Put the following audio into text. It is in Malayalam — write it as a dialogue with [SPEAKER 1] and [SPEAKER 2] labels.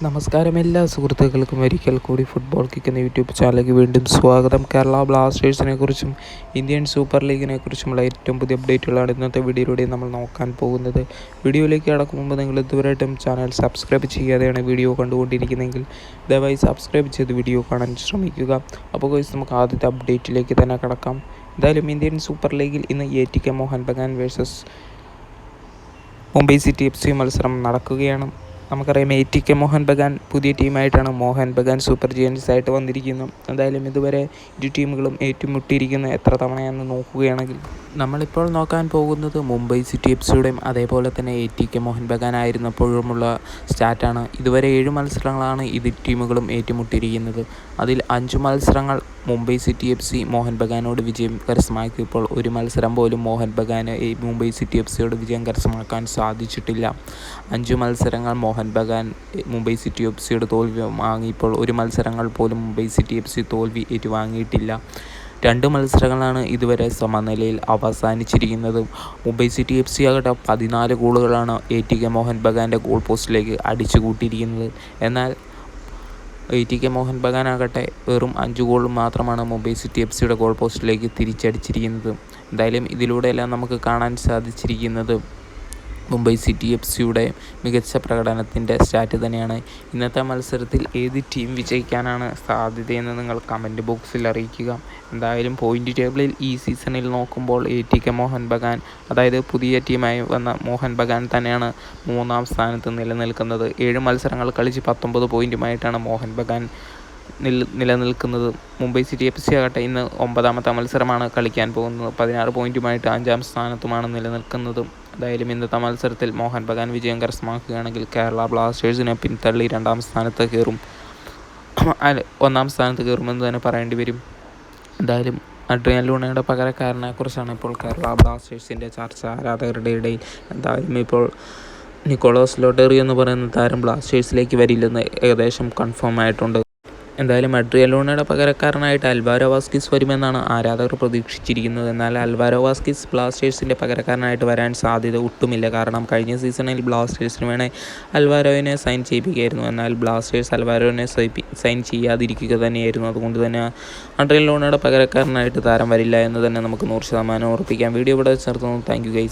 [SPEAKER 1] നമസ്കാരം എല്ലാ സുഹൃത്തുക്കൾക്കും ഒരിക്കൽ കൂടി ഫുട്ബോൾ കിക്ക് എന്ന യൂട്യൂബ് ചാനലിലേക്ക് വീണ്ടും സ്വാഗതം. കേരള ബ്ലാസ്റ്റേഴ്സിനെ കുറിച്ചും ഇന്ത്യൻ സൂപ്പർ ലീഗിനെ കുറിച്ചുമുള്ള ഏറ്റവും പുതിയ അപ്ഡേറ്റുകളാണ് ഇന്നത്തെ വീഡിയോയിലൂടെ നമ്മൾ നോക്കാൻ പോകുന്നത്. വീഡിയോയിലേക്ക് കടക്കും മുമ്പ് നിങ്ങൾ ഇതുവരെയായിട്ടും ചാനൽ സബ്സ്ക്രൈബ് ചെയ്യാതെയാണ് വീഡിയോ കണ്ടുകൊണ്ടിരിക്കുന്നതെങ്കിൽ ദയവായി സബ്സ്ക്രൈബ് ചെയ്ത് വീഡിയോ കാണാൻ ശ്രമിക്കുക. അപ്പോൾ ഗയ്സ്, നമുക്ക് ആദ്യത്തെ അപ്ഡേറ്റിലേക്ക് തന്നെ കടക്കാം. എന്തായാലും ഇന്ത്യൻ സൂപ്പർ ലീഗിൽ ഇന്ന് ATK Mohan Bagan versus Mumbai city FC മത്സരം നടക്കുകയാണ്. നമുക്കറിയാം ATK മോഹൻ ബഗാൻ പുതിയ ടീമായിട്ടാണ് മോഹൻ ബഗാൻ സൂപ്പർ ജയൻസ് ആയിട്ട് വന്നിരിക്കുന്നത്. എന്തായാലും ഇതുവരെ ഇരു ടീമുകളും ഏറ്റുമുട്ടിയിരിക്കുന്ന എത്ര തവണയാണെന്ന് നോക്കുകയാണെങ്കിൽ നമ്മളിപ്പോൾ നോക്കാൻ പോകുന്നത് മുംബൈ സിറ്റി FCയുടെയും അതേപോലെ തന്നെ ATK മോഹൻ ബഗാൻ ആയിരുന്നപ്പോഴുമുള്ള സ്റ്റാറ്റാണ്. ഇതുവരെ 7 മത്സരങ്ങളാണ് ഇരു ടീമുകളും ഏറ്റുമുട്ടിയിരിക്കുന്നത്. അതിൽ 5 മത്സരങ്ങൾ മുംബൈ സിറ്റി FC മോഹൻ ബഗാനോട് വിജയം കരസ്ഥമാക്കിയപ്പോൾ ഒരു മത്സരം പോലും മോഹൻ ബഗാന് മുംബൈ സിറ്റി FCയോട് വിജയം കരസ്ഥമാക്കാൻ സാധിച്ചിട്ടില്ല. 5 മത്സരങ്ങൾ മോഹൻ ബഗാൻ മുംബൈ സിറ്റി FCയോട് തോൽവി വാങ്ങിയപ്പോൾ ഒരു മത്സരങ്ങൾ പോലും മുംബൈ സിറ്റി FC തോൽവി ഏറ്റുവാങ്ങിയിട്ടില്ല. 2 മത്സരങ്ങളാണ് ഇതുവരെ സമനിലയിൽ അവസാനിച്ചിരിക്കുന്നത്. മുംബൈ സിറ്റി FC ആകട്ടെ 14 ഗോളുകളാണ് ATK മോഹൻ ബഗാൻ്റെ ഗോൾ പോസ്റ്റിലേക്ക് അടിച്ചു കൂട്ടിയിരിക്കുന്നത്. എന്നാൽ ATK മോഹൻ ബഗാൻ ആകട്ടെ വെറും 5 ഗോൾ മാത്രമാണ് മുംബൈ സിറ്റി FCയുടെ ഗോൾ പോസ്റ്റിലേക്ക് തിരിച്ചടിച്ചിരിക്കുന്നത്. എന്തായാലും ഇതിലൂടെയെല്ലാം നമുക്ക് കാണാൻ സാധിച്ചിരിക്കുന്നത് മുംബൈ സിറ്റി FCയുടെ മികച്ച പ്രകടനത്തിൻ്റെ സ്റ്റാറ്റ് തന്നെയാണ്. ഇന്നത്തെ മത്സരത്തിൽ ഏത് ടീം വിജയിക്കാനാണ് സാധ്യതയെന്ന് നിങ്ങൾ കമൻറ്റ് ബോക്സിൽ അറിയിക്കുക. എന്തായാലും പോയിൻ്റ് ടേബിളിൽ ഈ സീസണിൽ നോക്കുമ്പോൾ ATK മോഹൻ ബഗാൻ, അതായത് പുതിയ ടീമായി വന്ന മോഹൻ ബഗാൻ തന്നെയാണ് 3-ാം സ്ഥാനത്ത് നിലനിൽക്കുന്നത്. 7 മത്സരങ്ങൾ കളിച്ച് 19 പോയിൻറ്റുമായിട്ടാണ് മോഹൻ ബഗാൻ നിലനിൽക്കുന്നത്. മുംബൈ സിറ്റി FC ആകട്ടെ ഇന്ന് 9ാമത്തെ മത്സരമാണ് കളിക്കാൻ പോകുന്നത്. 16 പോയിൻറ്റുമായിട്ട് 5-ാം സ്ഥാനത്തുമാണ് നിലനിൽക്കുന്നത്. എന്തായാലും ഇന്നത്തെ മത്സരത്തിൽ മോഹൻ ബഗാൻ വിജയം കരസ്ഥമാക്കുകയാണെങ്കിൽ കേരള ബ്ലാസ്റ്റേഴ്സിനെ പിന്തള്ളി 2-ാം സ്ഥാനത്ത് കയറും, 1-ാം സ്ഥാനത്ത് കയറുമെന്ന് തന്നെ പറയേണ്ടി വരും. എന്തായാലും അഡ്രിയാൻ ലൂണയുടെ പകരക്കാരനെക്കുറിച്ചാണ് ഇപ്പോൾ കേരള ബ്ലാസ്റ്റേഴ്സിൻ്റെ ചർച്ച ആരാധകരുടെ ഇടയിൽ. എന്തായാലും ഇപ്പോൾ നിക്കോളാസ് ലോട്ടറി എന്ന് പറയുന്ന താരം ബ്ലാസ്റ്റേഴ്സിലേക്ക് വരില്ലെന്ന് ഏകദേശം കൺഫേം ആയിട്ടുണ്ട്. എന്തായാലും അഡ്രിയാൻ ലൂണയുടെ പകരക്കാരനായിട്ട് അൽവാരോ വാസ്കിസ് വരുമെന്നാണ് ആരാധകർ പ്രതീക്ഷിച്ചിരിക്കുന്നത്. എന്നാൽ അൽവാരോ വാസ്കിസ് ബ്ലാസ്റ്റേഴ്സിൻ്റെ പകരക്കാരനായിട്ട് വരാൻ സാധ്യത ഒട്ടുമില്ല. കാരണം കഴിഞ്ഞ സീസണിൽ ബ്ലാസ്റ്റേഴ്സിന് വേണേൽ അൽവാരോവിനെ സൈൻ ചെയ്യിപ്പിക്കുകയായിരുന്നു. എന്നാൽ ബ്ലാസ്റ്റേഴ്സ് അൽവാരോവിനെ സൈൻ ചെയ്യാതിരിക്കുക തന്നെയായിരുന്നു. അതുകൊണ്ട് തന്നെ അഡ്രിയാൻ ലൂണയുടെ പകരക്കാരനായിട്ട് താരം വരില്ല എന്ന് തന്നെ നമുക്ക് 100% ഉറപ്പിക്കാം. വീഡിയോ ഇവിടെ ചേർത്തുന്നു. Thank you guys.